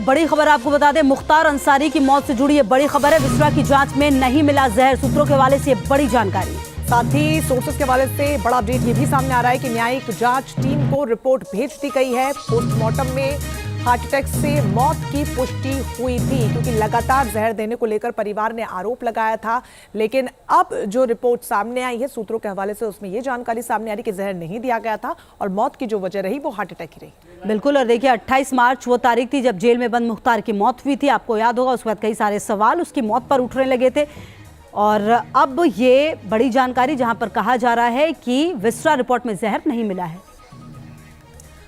बड़ी खबर आपको बता दें, मुख्तार अंसारी की मौत से जुड़ी ये बड़ी खबर है। विस्रा की जांच में नहीं मिला जहर, सूत्रों के हवाले से बड़ी जानकारी। साथ ही सोर्सेस के हवाले से बड़ा अपडेट ये भी सामने आ रहा है कि न्यायिक जांच टीम को रिपोर्ट भेज दी गई है। पोस्टमार्टम में हार्ट अटैक से मौत की पुष्टि हुई थी, क्योंकि लगातार जहर देने को लेकर परिवार ने आरोप लगाया था। लेकिन अब जो रिपोर्ट सामने आई है सूत्रों के हवाले से, उसमें ये जानकारी सामने आ रही कि जहर नहीं दिया गया था और मौत की जो वजह रही वो हार्ट अटैक ही रही। बिल्कुल। और देखिए 28 मार्च वो तारीख थी जब जेल में बंद मुख्तार की मौत हुई थी। आपको याद होगा उसके बाद कई सारे सवाल उसकी मौत पर उठने लगे थे। और अब ये बड़ी जानकारी जहां पर कहा जा रहा है कि विस्रा रिपोर्ट में जहर नहीं मिला है।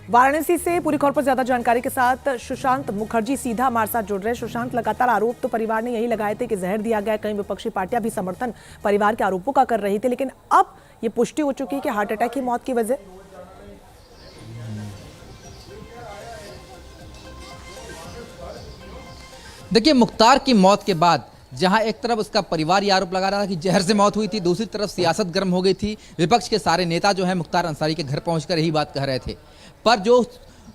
वाराणसी से पूरी खबर पर ज्यादा जानकारी के साथ सुशांत मुखर्जी सीधा हमारे साथ जुड़ रहे हैं। सुशांत, लगातार आरोप तो परिवार ने यही लगाए थे कि जहर दिया गया, कई विपक्षी पार्टियां भी समर्थन परिवार के आरोपों का कर रही थी, लेकिन अब ये पुष्टि हो चुकी है कि हार्ट अटैक की मौत की वजह। देखिए, मुख्तार की मौत के बाद जहां एक तरफ उसका परिवार ये आरोप लगा रहा था कि जहर से मौत हुई थी, दूसरी तरफ सियासत गर्म हो गई थी। विपक्ष के सारे नेता जो है मुख्तार अंसारी के घर पहुंचकर यही बात कह रहे थे। पर जो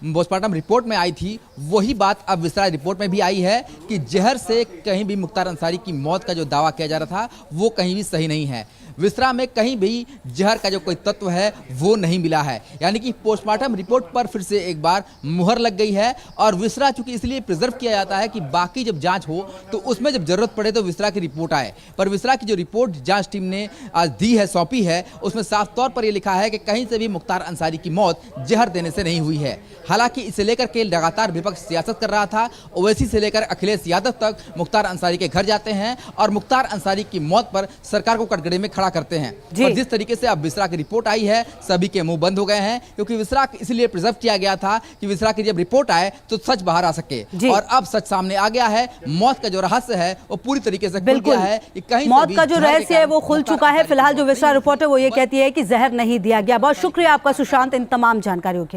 पोस्टमार्टम रिपोर्ट में आई थी वही बात अब विस्रा रिपोर्ट में भी आई है कि जहर से कहीं भी मुख्तार अंसारी की मौत का जो दावा किया जा रहा था वो कहीं भी सही नहीं है। विस्रा में कहीं भी जहर का जो कोई तत्व है वो नहीं मिला है। यानी कि पोस्टमार्टम रिपोर्ट पर फिर से एक बार मुहर लग गई है। और विस्रा चूंकि इसलिए प्रिजर्व किया जाता है कि बाकी जब जांच हो तो उसमें जब जरूरत पड़े तो विस्रा की रिपोर्ट आए। पर विस्रा की जो रिपोर्ट जांच टीम ने आज दी है, सौंपी है, उसमें साफ तौर पर यह लिखा है कि कहीं से भी मुख्तार अंसारी की मौत जहर देने से नहीं हुई है। हालांकि इसे लेकर के लगातार विपक्ष सियासत कर रहा था। ओवैसी से लेकर अखिलेश यादव तक मुख्तार अंसारी के घर जाते हैं और मुख्तार अंसारी की मौत पर सरकार को कटघरे में खड़ा करते हैं। और जिस तरीके से अब विस्रा की रिपोर्ट आई है सभी के मुंह बंद हो गए हैं, क्योंकि विस्रा इसलिए प्रिजर्व किया गया था कि विस्रा की जब रिपोर्ट आए तो सच बाहर आ सके। और अब सच सामने आ गया है। मौत का जो रहस्य है वो पूरी तरीके से खुल गया है कि कहीं मौत का जो रहस्य है वो खुल चुका है। फिलहाल जो विस्रा रिपोर्ट है वो ये कहती है कि जहर नहीं दिया गया। बहुत शुक्रिया आपका सुशांत इन तमाम जानकारियों के लिए।